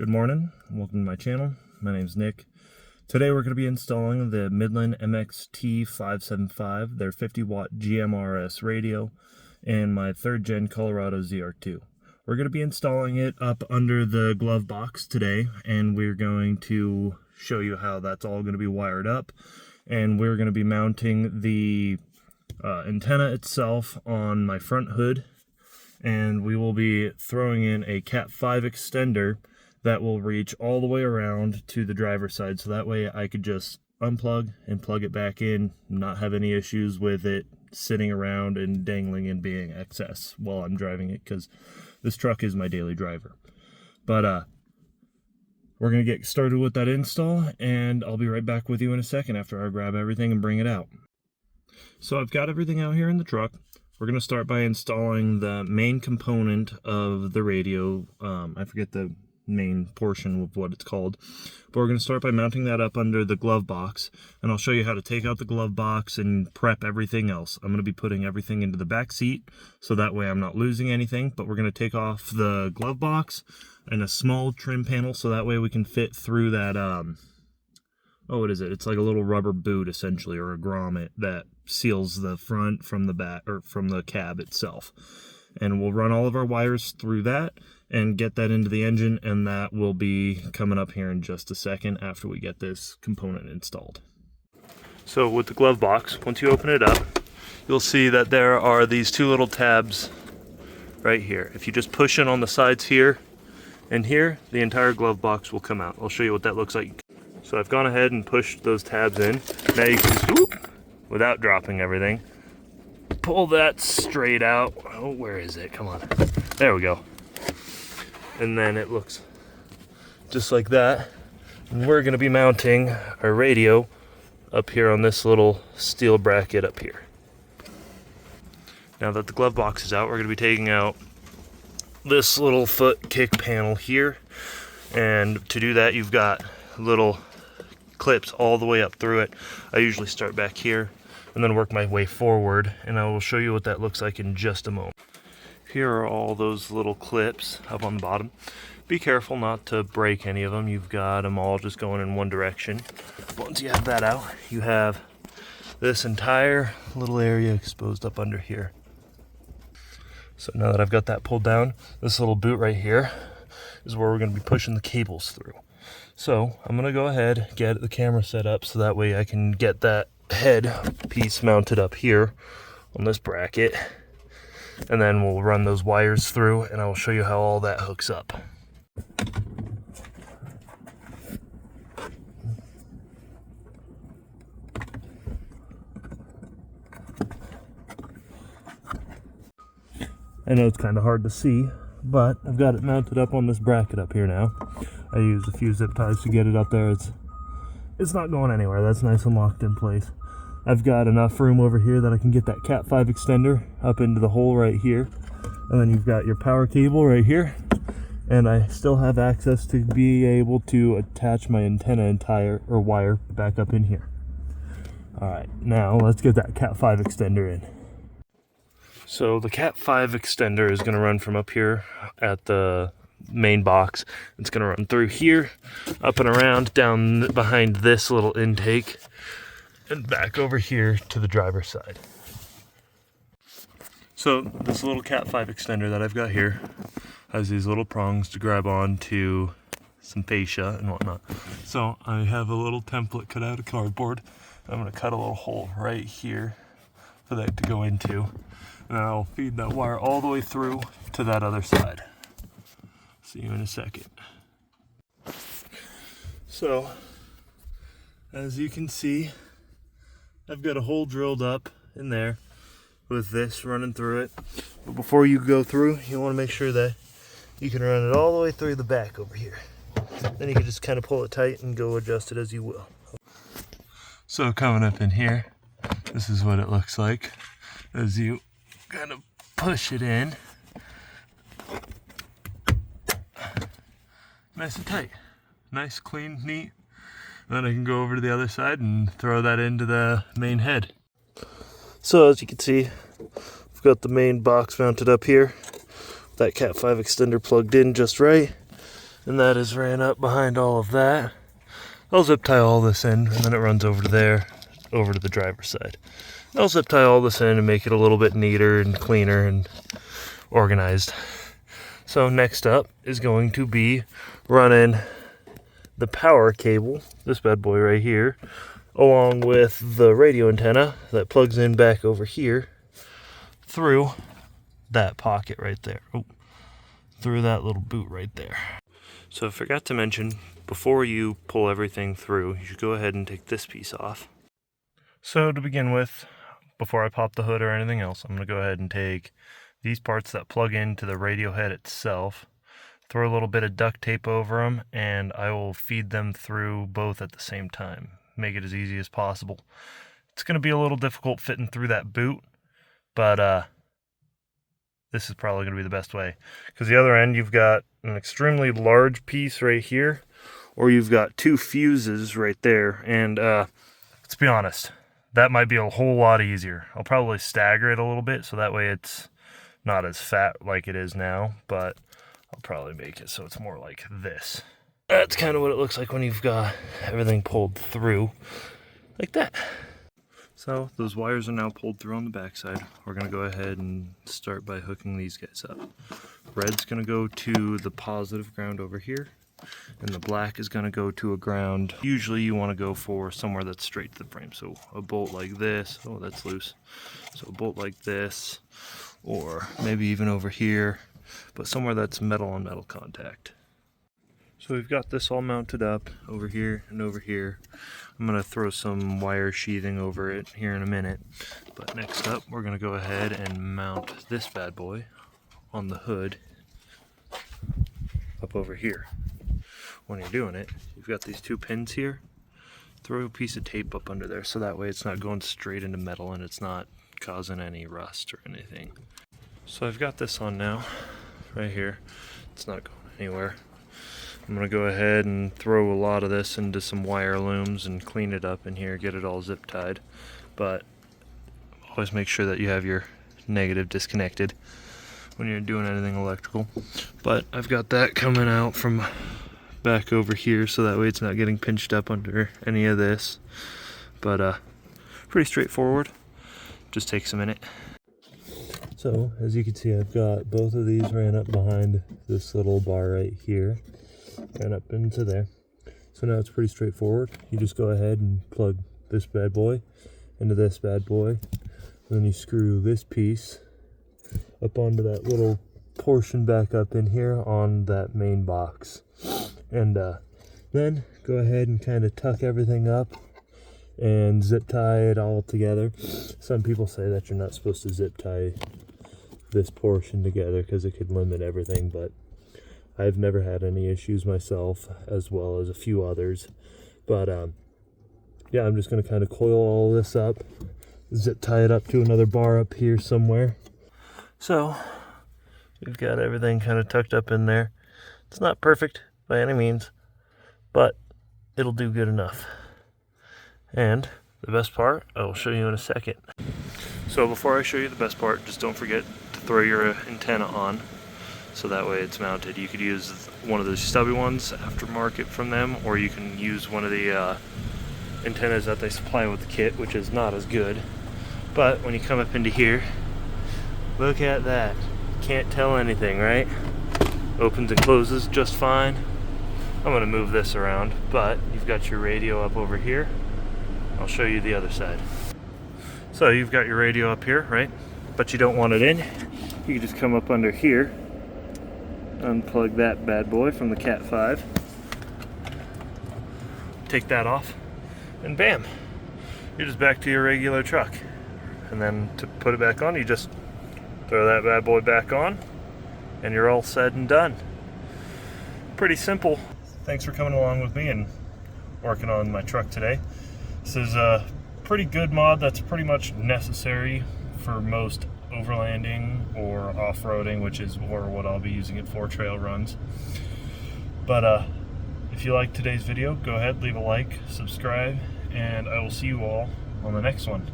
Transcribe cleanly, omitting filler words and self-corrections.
Good morning, welcome to my channel. My name's Nick. Today we're going to be installing the Midland MXT575, their 50-watt GMRS radio, and my 3rd gen Colorado ZR2. We're going to be installing it up under the glove box today, and we're going to show you how that's all going to be wired up. And we're going to be mounting the antenna itself on my front hood, and we will be throwing in a Cat 5 extender that will reach all the way around to the driver's side, so that way I could just unplug and plug it back in, not have any issues with it sitting around and dangling and being excess while I'm driving it, because this truck is my daily driver. But we're going to get started with that install, and I'll be right back with you in a second after I grab everything and bring it out. So I've got everything out here in the truck. We're going to start by installing the main component of the radio. I forget the main portion of what it's called, but we're going to start by mounting that up under the glove box, and I'll show you how to take out the glove box and prep everything else. I'm going to be putting everything into the back seat so that way I'm not losing anything, but we're going to take off the glove box and a small trim panel so that way we can fit through that what is it? It's like a little rubber boot essentially, or a grommet that seals the front from the back, or from the cab itself. And we'll run all of our wires through that and get that into the engine, and that will be coming up here in just a second after we get this component installed. So with the glove box, once you open it up, you'll see that there are these two little tabs right here. If you just push in on the sides here and here, the entire glove box will come out. I'll show you what that looks like. So I've gone ahead and pushed those tabs in. Now you can just, whoop, without dropping everything, pull that straight out. Oh, where is it? Come on. There we go. And then it looks just like that. And we're going to be mounting our radio up here on this little steel bracket up here. Now that the glove box is out, we're going to be taking out this little foot kick panel here. And to do that, you've got little clips all the way up through it. I usually start back here and then work my way forward, and I will show you what that looks like in just a moment. Here are all those little clips up on the bottom. Be careful not to break any of them. You've got them all just going in one direction. Once you have that out, you have this entire little area exposed up under here. So now that I've got that pulled down, this little boot right here is where we're going to be pushing the cables through. So I'm going to go ahead, get the camera set up so that way I can get that head piece mounted up here on this bracket, and then we'll run those wires through and I will show you how all that hooks up. I know it's kind of hard to see, but I've got it mounted up on this bracket up here now. I used a few zip ties to get it up there. It's not going anywhere. That's nice and locked in place. I've got enough room over here that I can get that Cat 5 extender up into the hole right here. And then you've got your power cable right here. And I still have access to be able to attach my antenna or wire back up in here. Alright, now let's get that Cat 5 extender in. So the Cat 5 extender is going to run from up here at the main box. It's going to run through here, up and around, down behind this little intake, and back over here to the driver's side. So this little Cat 5 extender that I've got here has these little prongs to grab on to some fascia and whatnot. So I have a little template cut out of cardboard. I'm going to cut a little hole right here for that to go into, and I'll feed that wire all the way through to that other side. See you in a second. So as you can see, I've got a hole drilled up in there with this running through it. But before you go through, you want to make sure that you can run it all the way through the back over here. Then you can just kind of pull it tight and go adjust it as you will. So coming up in here, this is what it looks like as you kind of push it in. Nice and tight. Nice, clean, neat. Then I can go over to the other side and throw that into the main head. So as you can see, I've got the main box mounted up here. That Cat 5 extender plugged in just right. and that is ran up behind all of that. I'll zip tie all this in, and then it runs over to there, over to the driver's side. I'll zip tie all this in and make it a little bit neater and cleaner and organized. So next up is going to be running the power cable, this bad boy right here, along with the radio antenna that plugs in back over here through that pocket right there. Oh, through that little boot right there. So I forgot to mention, before you pull everything through, you should go ahead and take this piece off. So to begin with, before I pop the hood or anything else, I'm going to go ahead and take these parts that plug into the radio head itself, throw a little bit of duct tape over them, and I will feed them through both at the same time. Make it as easy as possible. It's going to be a little difficult fitting through that boot, but this is probably going to be the best way. Because the other end, you've got an extremely large piece right here, or you've got two fuses right there. And let's be honest, that might be a whole lot easier. I'll probably stagger it a little bit, so that way it's not as fat like it is now, but I'll probably make it so it's more like this. That's kind of what it looks like when you've got everything pulled through, like that. So those wires are now pulled through on the backside. We're going to go ahead and start by hooking these guys up. Red's going to go to the positive ground over here, and the black is going to go to a ground. Usually you want to go for somewhere that's straight to the frame. So a bolt like this. Oh, that's loose. So a bolt like this, or maybe even over here, but somewhere that's metal on metal contact. So we've got this all mounted up over here and over here. I'm going to throw some wire sheathing over it here in a minute. But next up, we're going to go ahead and mount this bad boy on the hood up over here. When you're doing it, you've got these two pins here. Throw a piece of tape up under there so that way it's not going straight into metal and it's not causing any rust or anything. So I've got this on now, right here. It's not going anywhere. I'm going to go ahead and throw a lot of this into some wire looms and clean it up in here, get it all zip tied. But always make sure that you have your negative disconnected when you're doing anything electrical. But I've got that coming out from back over here so that way it's not getting pinched up under any of this. But pretty straightforward. Just takes a minute. So as you can see, I've got both of these ran up behind this little bar right here. And up into there. So now it's pretty straightforward. You just go ahead and plug this bad boy into this bad boy, and then you screw this piece up onto that little portion back up in here on that main box, and then go ahead and kind of tuck everything up and zip tie it all together. Some people say that you're not supposed to zip tie this portion together because it could limit everything, but I've never had any issues myself, as well as a few others. But yeah, I'm just going to kind of coil all this up, zip tie it up to another bar up here somewhere. So we've got everything kind of tucked up in there. It's not perfect by any means, but it'll do good enough. And the best part, I will show you in a second. So before I show you the best part, just don't forget to throw your antenna on, so that way it's mounted. You could use one of those stubby ones aftermarket from them, or you can use one of the antennas that they supply with the kit, which is not as good. But when you come up into here, look at that. Can't tell anything, right? Opens and closes just fine. I'm going to move this around, but you've got your radio up over here. I'll show you the other side. So you've got your radio up here, right? But you don't want it in. You can just come up under here, unplug that bad boy from the Cat 5, take that off, and bam, you're just back to your regular truck. And then to put it back on, you just throw that bad boy back on, and you're all said and done. Pretty simple. Thanks for coming along with me and working on my truck today. This is a pretty good mod that's pretty much necessary for most overlanding or off-roading, which is more what I'll be using it for, trail runs. But if you liked today's video, go ahead, leave a like, subscribe, and I will see you all on the next one.